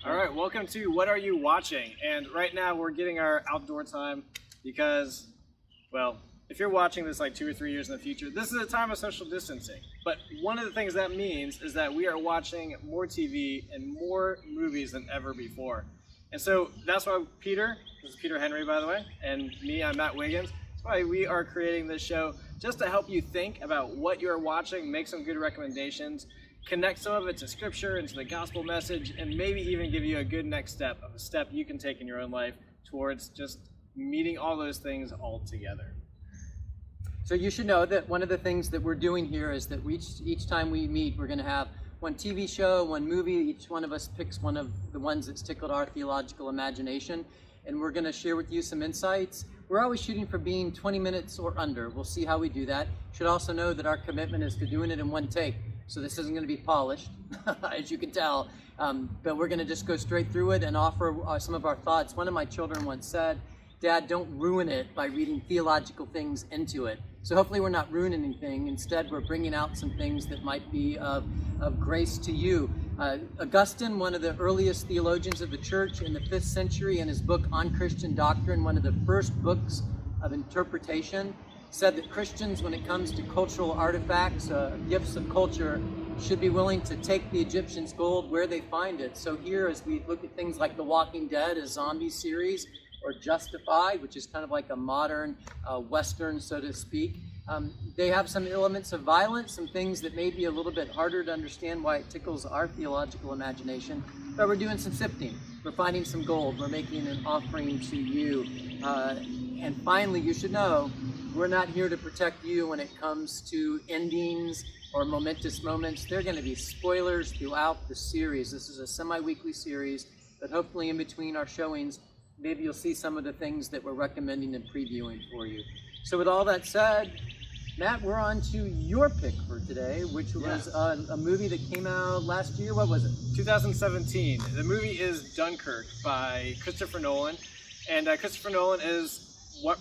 All right, welcome to What Are You Watching? And right now we're getting our outdoor time because, well, if you're watching this like 2 or 3 years in the future, this is a time of social distancing. But one of the things that means is that we are watching more TV and more movies than ever before. And so that's why Peter, this is Peter Henry by the way, and me, I'm Matt Wiggins. That's why we are creating this show just to help you think about what you're watching, make some good recommendations, connect some of it to scripture and to the gospel message, and maybe even give you a good next step, of a step you can take in your own life towards just meeting all those things all together. So you should know that one of the things that we're doing here is that each time we meet, we're going to have one TV show, one movie. Each one of us picks one of the ones that's tickled our theological imagination, and we're going to share with you some insights. We're always shooting for being 20 minutes or under. We'll see how we do that. You should also know that our commitment is to doing it in one take. So this isn't going to be polished, as you can tell, but we're going to just go straight through it and offer some of our thoughts. One of my children once said, "Dad, don't ruin it by reading theological things into it." So hopefully we're not ruining anything. Instead, we're bringing out some things that might be of grace to you. Augustine, one of the earliest theologians of the church in the 5th century, in his book On Christian Doctrine, one of the first books of interpretation, said that Christians, when it comes to cultural artifacts, gifts of culture, should be willing to take the Egyptians' gold where they find it. So here, as we look at things like The Walking Dead, a zombie series, or Justified, which is kind of like a modern Western, so to speak, they have some elements of violence, some things that may be a little bit harder to understand why it tickles our theological imagination, but we're doing some sifting. We're finding some gold. We're making an offering to you. And finally, you should know, we're not here to protect you when it comes to endings or momentous moments. There are going to be spoilers throughout the series. This is a semi-weekly series, but hopefully in between our showings, maybe you'll see some of the things that we're recommending and previewing for you. So with all that said, Matt, we're on to your pick for today, which was a movie that came out last year. What was it? 2017. The movie is Dunkirk by Christopher Nolan. And Christopher Nolan is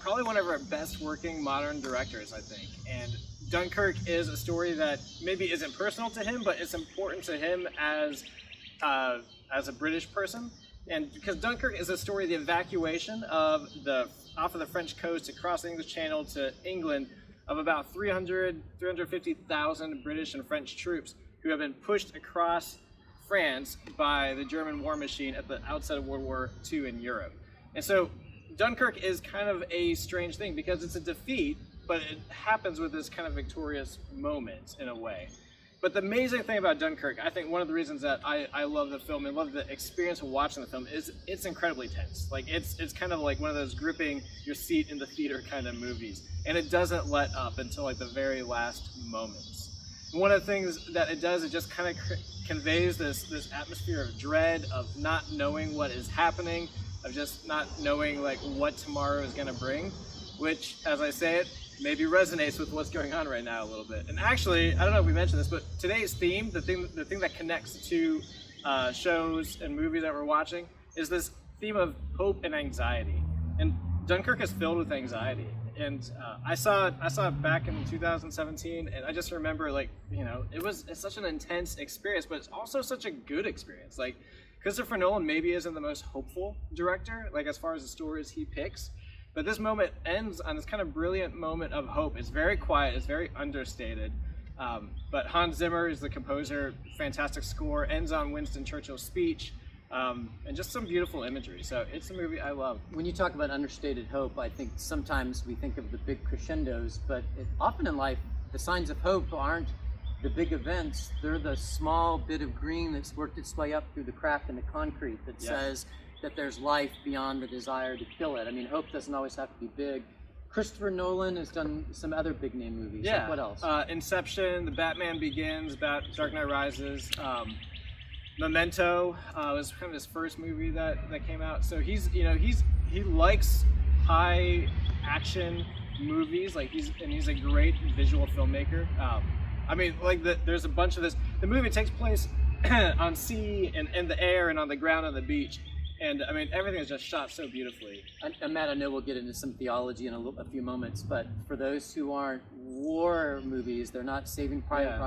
probably one of our best working modern directors, I think. And Dunkirk is a story that maybe isn't personal to him, but it's important to him as a British person. And because Dunkirk is a story of the evacuation off of the French coast across the English Channel to England of about 350,000 British and French troops who have been pushed across France by the German war machine at the outset of World War II in Europe. And so Dunkirk is kind of a strange thing because it's a defeat, but it happens with this kind of victorious moment in a way. But the amazing thing about Dunkirk, I think one of the reasons that I love the film and love the experience of watching the film is it's incredibly tense. Like it's kind of like one of those gripping your seat in the theater kind of movies. And it doesn't let up until like the very last moments. And one of the things that it does, it just kind of conveys this atmosphere of dread, of not knowing what is happening, of just not knowing like what tomorrow is going to bring, which, as I say it, maybe resonates with what's going on right now a little bit. And actually, I don't know if we mentioned this, but today's theme, the thing that connects to shows and movies that we're watching, is this theme of hope and anxiety. And Dunkirk is filled with anxiety. And I saw it back in 2017, and I just remember, like, you know, it's such an intense experience, but it's also such a good experience. Like, Christopher Nolan maybe isn't the most hopeful director, like as far as the stories he picks, but this moment ends on this kind of brilliant moment of hope. It's very quiet, it's very understated, but Hans Zimmer is the composer, fantastic score, ends on Winston Churchill's speech, and just some beautiful imagery. So it's a movie I love. When you talk about understated hope, I think sometimes we think of the big crescendos, but often in life, the signs of hope aren't the big events. They're the small bit of green that's worked its way up through the crack in the concrete that says that there's life beyond the desire to kill it. I mean, hope doesn't always have to be big. Christopher Nolan has done some other big name movies. Yeah. Like what else? Inception, The Batman Begins, Dark Knight Rises, Memento was kind of his first movie that came out. So he likes high action movies. Like he's a great visual filmmaker. I mean, like there's a bunch of this. The movie takes place on sea and in the air and on the ground on the beach. And I mean, everything is just shot so beautifully. And Matt, I know we'll get into some theology in a few moments, but for those who aren't war movies, they're not Saving Private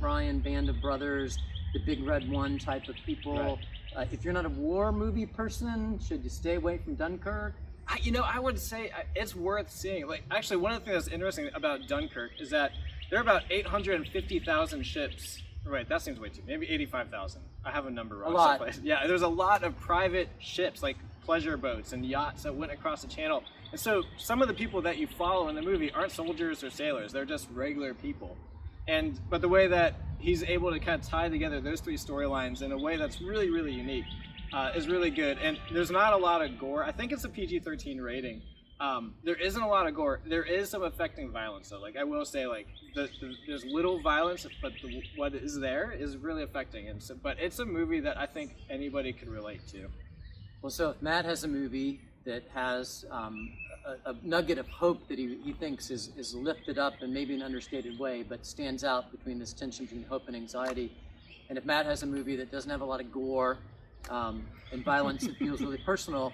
Ryan, Band of Brothers, the big red one type of people. Right. If you're not a war movie person, should you stay away from Dunkirk? I would say it's worth seeing. Like, actually, one of the things that's interesting about Dunkirk is that there are about 850,000 ships. Right, that seems way too. Maybe 85,000. I have a number wrong. A lot. Someplace. Yeah, there's a lot of private ships, like pleasure boats and yachts that went across the channel. And so some of the people that you follow in the movie aren't soldiers or sailors. They're just regular people. But the way that he's able to kind of tie together those three storylines in a way that's really, really unique is really good. And there's not a lot of gore. I think it's a PG-13 rating. There isn't a lot of gore. There is some affecting violence, though. Like, I will say, like, there's little violence, but what is there is really affecting. And so, but it's a movie that I think anybody could relate to. Well, so if Matt has a movie that has a nugget of hope that he thinks is lifted up in maybe an understated way, but stands out between this tension between hope and anxiety, and if Matt has a movie that doesn't have a lot of gore and violence that feels really personal,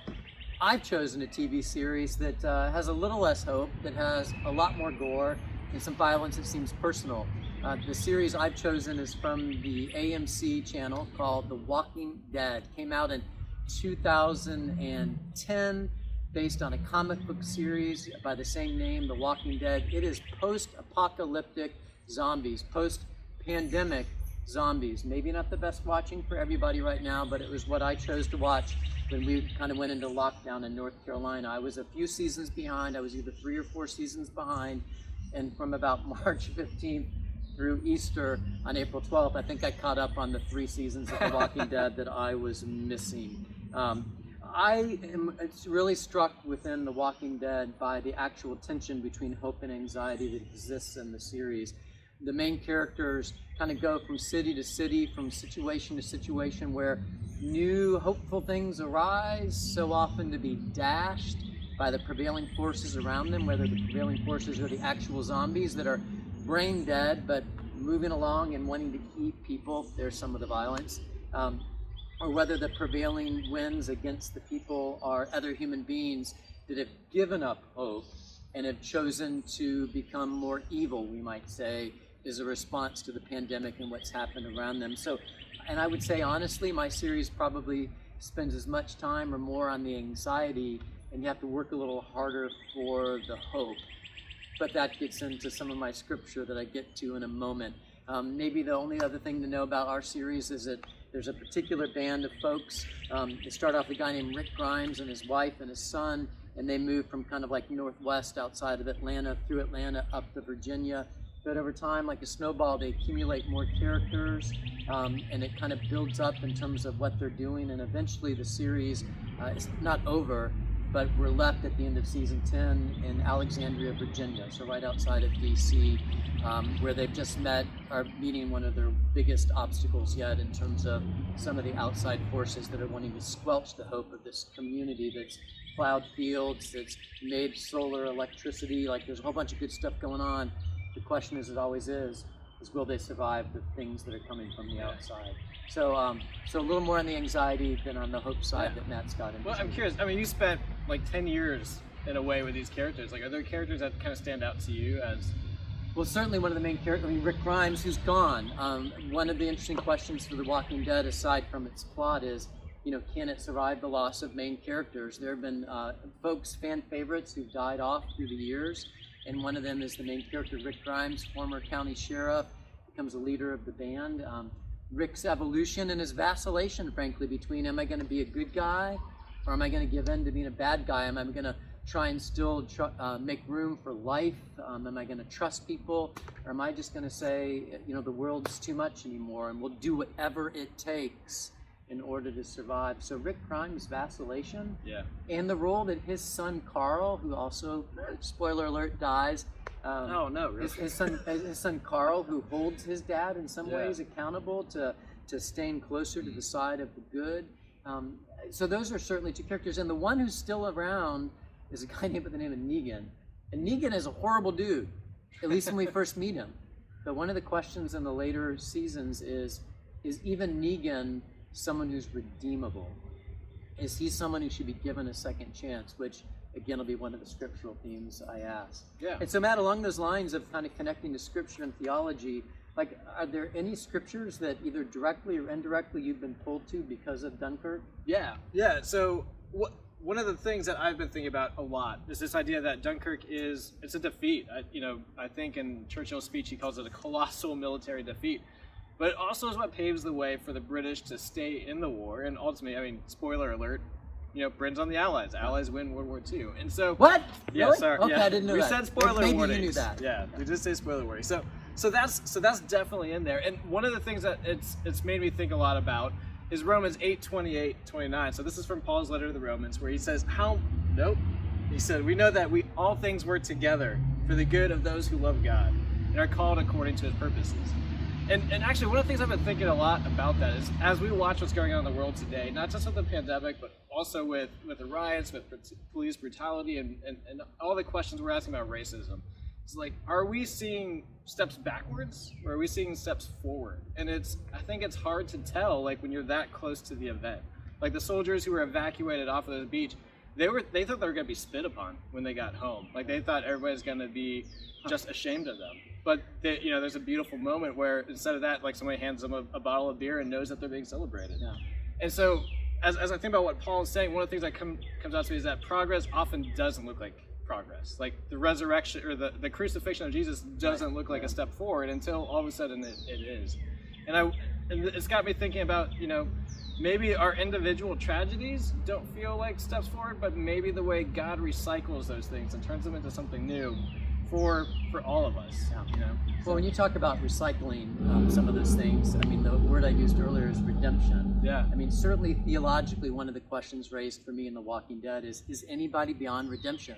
I've chosen a TV series that has a little less hope, that has a lot more gore and some violence that seems personal. The series I've chosen is from the AMC channel called The Walking Dead. Came out in 2010, based on a comic book series by the same name, The Walking Dead. It is post-apocalyptic zombies, post-pandemic zombies. Maybe not the best watching for everybody right now, but it was what I chose to watch when we kind of went into lockdown in North Carolina. I was a few seasons behind. I was either 3 or 4 seasons behind. And from about March 15th through Easter on April 12th, I think I caught up on the 3 seasons of The Walking Dead that I was missing. It's really struck within The Walking Dead by the actual tension between hope and anxiety that exists in the series. The main characters kind of go from city to city, from situation to situation, where new hopeful things arise, so often to be dashed by the prevailing forces around them, whether the prevailing forces are the actual zombies that are brain dead but moving along and wanting to eat people. There's some of the violence. Or whether the prevailing winds against the people are other human beings that have given up hope and have chosen to become more evil, we might say, as a response to the pandemic and what's happened around them. So, and I would say, honestly, my series probably spends as much time or more on the anxiety, and you have to work a little harder for the hope. But that gets into some of my scripture that I get to in a moment. Maybe the only other thing to know about our series is that there's a particular band of folks. They start off with a guy named Rick Grimes and his wife and his son, and they move from kind of like northwest outside of Atlanta, through Atlanta, up to Virginia. But over time, like a snowball, they accumulate more characters, and it kind of builds up in terms of what they're doing. And eventually the series is not over, but we're left at the end of season 10 in Alexandria, Virginia, so right outside of DC, where they've just are meeting one of their biggest obstacles yet in terms of some of the outside forces that are wanting to squelch the hope of this community that's plowed fields, that's made solar electricity. Like, there's a whole bunch of good stuff going on. The question, as it always is will they survive the things that are coming from the outside? So, so a little more on the anxiety than on the hope side that Matt's got into. Well, I'm curious. I mean, you spent like 10 years in a way with these characters. Like, are there characters that kind of stand out to you as? Well, certainly one of the main characters, I mean, Rick Grimes, who's gone. One of the interesting questions for The Walking Dead, aside from its plot, is, you know, can it survive the loss of main characters? There have been folks, fan favorites, who've died off through the years, and one of them is the main character, Rick Grimes, former county sheriff, becomes a leader of the band. Rick's evolution and his vacillation, frankly, between, am I going to be a good guy, or am I going to give in to being a bad guy? Am I going to try and still make room for life? Am I going to trust people, or am I just going to say, you know, the world's too much anymore, and we'll do whatever it takes in order to survive? So Rick Grimes' vacillation, and the role that his son Carl, who also, spoiler alert, dies. Oh no, really? His son Carl, who holds his dad in some ways accountable to staying closer to the side of the good. So those are certainly two characters, and the one who's still around is a guy named by the name of Negan. And Negan is a horrible dude, at least when we first meet him. But one of the questions in the later seasons is even Negan someone who's redeemable? Is he someone who should be given a second chance? Which, again, will be one of the scriptural themes I ask. Yeah. And so, Matt, along those lines of kind of connecting to scripture and theology, Like, are there any scriptures that either directly or indirectly you've been pulled to because of Dunkirk? Yeah. So one of the things that I've been thinking about a lot is this idea that Dunkirk it's a defeat. I think in Churchill's speech he calls it a colossal military defeat. But it also is what paves the way for the British to stay in the war. And ultimately, spoiler alert, Britain's on the Allies. Allies win World War II. And so... What? Yeah, Really? sorry. Okay, Yeah. I didn't know that. We said spoiler Maybe warnings. you knew that. Yeah, we did say spoiler warning. So that's definitely in there. And one of the things that it's made me think a lot about is Romans 8:28-29. So this is from Paul's letter to the Romans, where he says, he said, we know that all things work together for the good of those who love God and are called according to his purposes. And actually, one of the things I've been thinking a lot about that is, as we watch what's going on in the world today, not just with the pandemic, but also with the riots, with police brutality, and all the questions we're asking about racism. It's like, are we seeing steps backwards, or are we seeing steps forward? And I think it's hard to tell, like, when you're that close to the event. Like, the soldiers who were evacuated off of the beach, they thought they were going to be spit upon when they got home. Like, they thought everybody's going to be just ashamed of them. But there's a beautiful moment where instead of that, like, somebody hands them a bottle of beer and knows that they're being celebrated. Yeah. And so, as I think about what Paul is saying, one of the things that comes out to me is that progress often doesn't look like progress. Like, the resurrection or the crucifixion of Jesus doesn't look like a step forward until all of a sudden it is. And it's got me thinking about, maybe our individual tragedies don't feel like steps forward, but maybe the way God recycles those things and turns them into something new for all of us. Yeah. Well, when you talk about recycling some of those things, the word I used earlier is redemption. Yeah. Certainly theologically, one of the questions raised for me in The Walking Dead is anybody beyond redemption?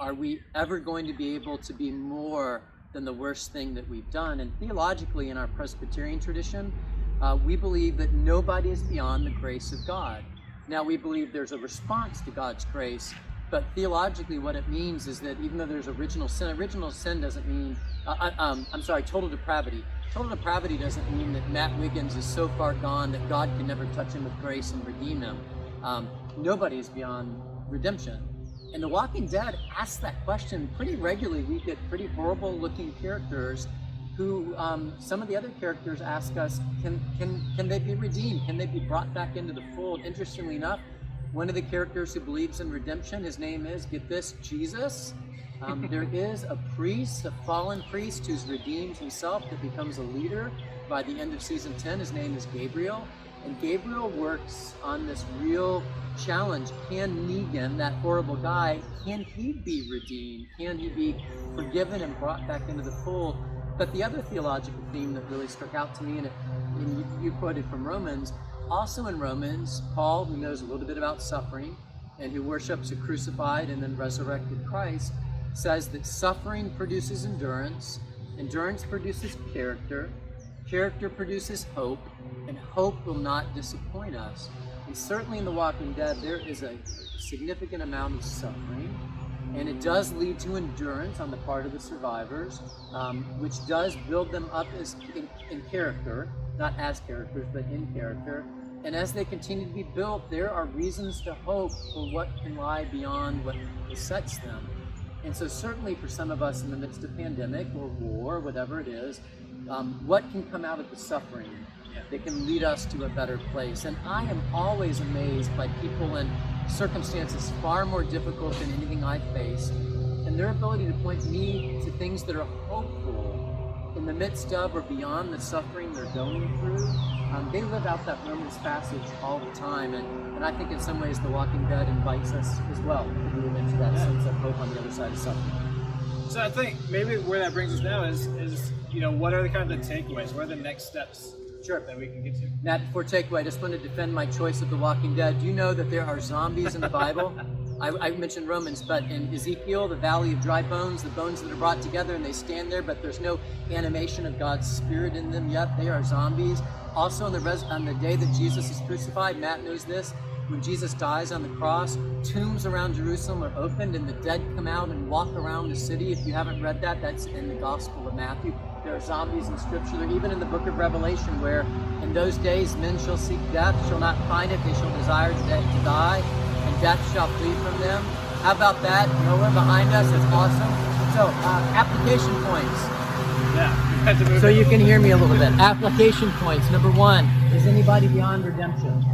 Are we ever going to be able to be more than the worst thing that we've done? And theologically, in our Presbyterian tradition, we believe that nobody is beyond the grace of God. Now, we believe there's a response to God's grace, but theologically what it means is that even though there's original sin doesn't mean, total depravity. Total depravity doesn't mean that Matt Wiggins is so far gone that God can never touch him with grace and redeem him. Nobody is beyond redemption. And The Walking Dead asks that question pretty regularly. We get pretty horrible looking characters who some of the other characters ask us, can they be redeemed? Can they be brought back into the fold? Interestingly enough, one of the characters who believes in redemption, his name is, get this, Jesus. There is a priest, a fallen priest who's redeemed himself, that becomes a leader by the end of season 10. His name is Gabriel. And Gabriel works on this real challenge. Can Negan, that horrible guy, can he be redeemed? Can he be forgiven and brought back into the fold? But the other theological theme that really struck out to me, and you quoted from Romans, also in Romans, Paul, who knows a little bit about suffering and who worships a crucified and then resurrected Christ, says that suffering produces endurance, endurance produces character, character produces hope, and hope will not disappoint us. And certainly in The Walking Dead, there is a significant amount of suffering, and it does lead to endurance on the part of the survivors, which does build them up in character, not as characters, but in character. And as they continue to be built, there are reasons to hope for what can lie beyond what besets them. And so certainly for some of us in the midst of pandemic or war, whatever it is, what can come out of the suffering that can lead us to a better place? And I am always amazed by people in circumstances far more difficult than anything I've faced, and their ability to point me to things that are hopeful in the midst of or beyond the suffering they're going through. They live out that Romans passage all the time, and I think in some ways The Walking Dead invites us as well to move into that sense of hope on the other side of suffering. So I think maybe where that brings us now is what are the kind of the takeaways? What are the next steps that we can get to? Matt, before takeaway, I just want to defend my choice of The Walking Dead. Do you know that there are zombies in the Bible? I mentioned Romans, but in Ezekiel, the valley of dry bones, the bones that are brought together and they stand there, but there's no animation of God's Spirit in them yet. They are zombies. Also on the day that Jesus is crucified, Matt knows this, when Jesus dies on the cross, tombs around Jerusalem are opened and the dead come out and walk around the city. If you haven't read that, that's in the Gospel of Matthew. There are zombies in Scripture, even in the book of Revelation, where in those days men shall seek death, shall not find it, they shall desire to die, and death shall flee from them. How about that? Noah behind us, it's awesome. So, application points. Yeah. Had to move So it. you can hear me a little bit. Application points. Number 1, is anybody beyond redemption?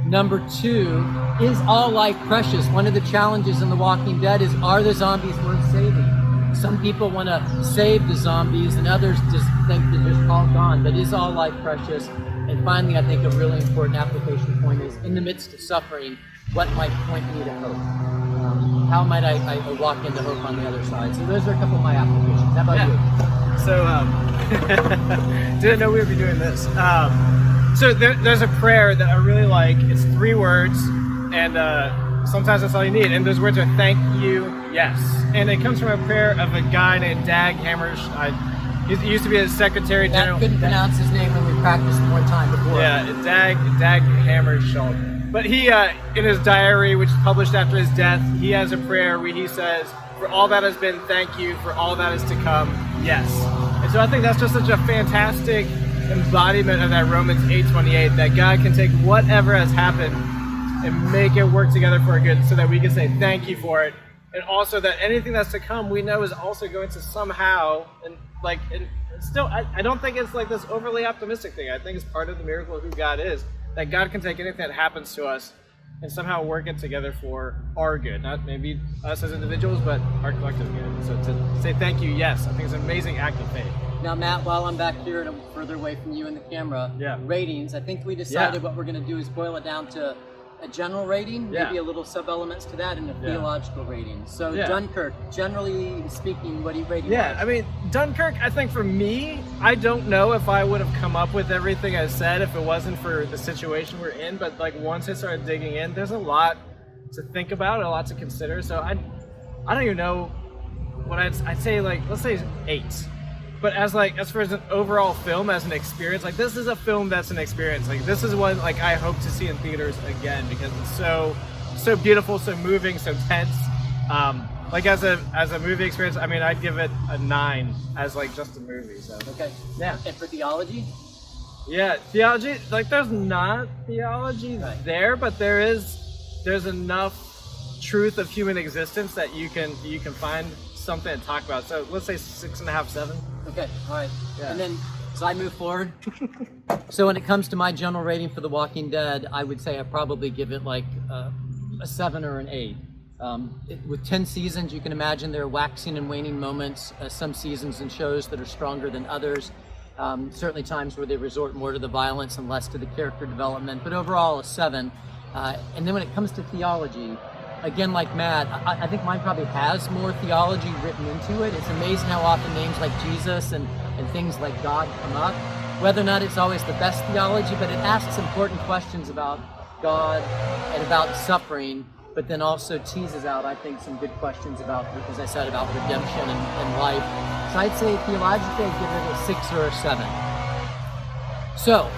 Number 2, is all life precious? One of the challenges in The Walking Dead is, are the zombies worth saving? Some people want to save the zombies and others just think they're just all gone, but is all life precious? And finally, I think a really important application point is, in the midst of suffering, what might point me to hope? How might I walk into hope on the other side? So those are a couple of my applications. How about you? So, didn't know we would be doing this. So there's a prayer that I really like. It's 3 words, and sometimes that's all you need. And those words are thank you, yes. And it comes from a prayer of a guy named Dag Hammarskjöld. He used to be a secretary general. I couldn't pronounce his name when we practiced one time before. Yeah, Dag Hammarskjöld. But he, in his diary, which is published after his death, he has a prayer where he says, for all that has been, thank you. For all that is to come, yes. And so I think that's just such a fantastic embodiment of that Romans 8:28, that God can take whatever has happened and make it work together for our good, so that we can say thank you for it. And also that anything that's to come, we know is also going to somehow, I don't think it's like this overly optimistic thing. I think it's part of the miracle of who God is, that God can take anything that happens to us and somehow work it together for our good. Not maybe us as individuals, but our collective good. So to say thank you, yes, I think it's an amazing act of faith. Now, Matt, while I'm back here and I'm further away from you and the camera, ratings, I think we decided what we're going to do is boil it down to a general rating, maybe a little sub-elements to that, and a theological rating. So Dunkirk, generally speaking, what do you rate it? I mean, Dunkirk, I think for me, I don't know if I would have come up with everything I said if it wasn't for the situation we're in, but like once I started digging in, there's a lot to think about, a lot to consider. So I don't even know what I'd say, like, let's say 8. But as for an overall film, as an experience, like this is a film that's an experience. Like this is one like I hope to see in theaters again, because it's so beautiful, so moving, so tense. Like as a movie experience, I mean, I'd give it a 9 as like just a movie. So okay, yeah. And for theology? Yeah, theology. Like there's not theology there, but there's enough truth of human existence that you can find something to talk about. So let's say 6.5, 7. Okay, all right. Yeah. And then, as I move forward, so when it comes to my general rating for The Walking Dead, I would say I probably give it like a 7 or an 8. With 10 seasons, you can imagine there are waxing and waning moments, some seasons and shows that are stronger than others. Certainly times where they resort more to the violence and less to the character development, but overall a 7. And then when it comes to theology, again, like Matt, I think mine probably has more theology written into it. It's amazing how often names like Jesus and things like God come up. Whether or not it's always the best theology, but it asks important questions about God and about suffering, but then also teases out, I think, some good questions about, as I said, about redemption and life. So I'd say theologically, I'd give it a 6 or a 7. So,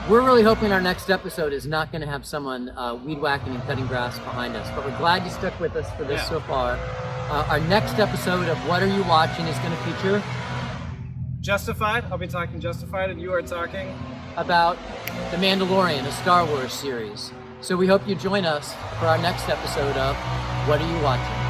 we're really hoping our next episode is not going to have someone weed whacking and cutting grass behind us, but we're glad you stuck with us for this so far. Our next episode of What Are You Watching is going to feature Justified. I'll be talking Justified, and you are talking about The Mandalorian, a Star Wars series. So we hope you join us for our next episode of What Are You Watching?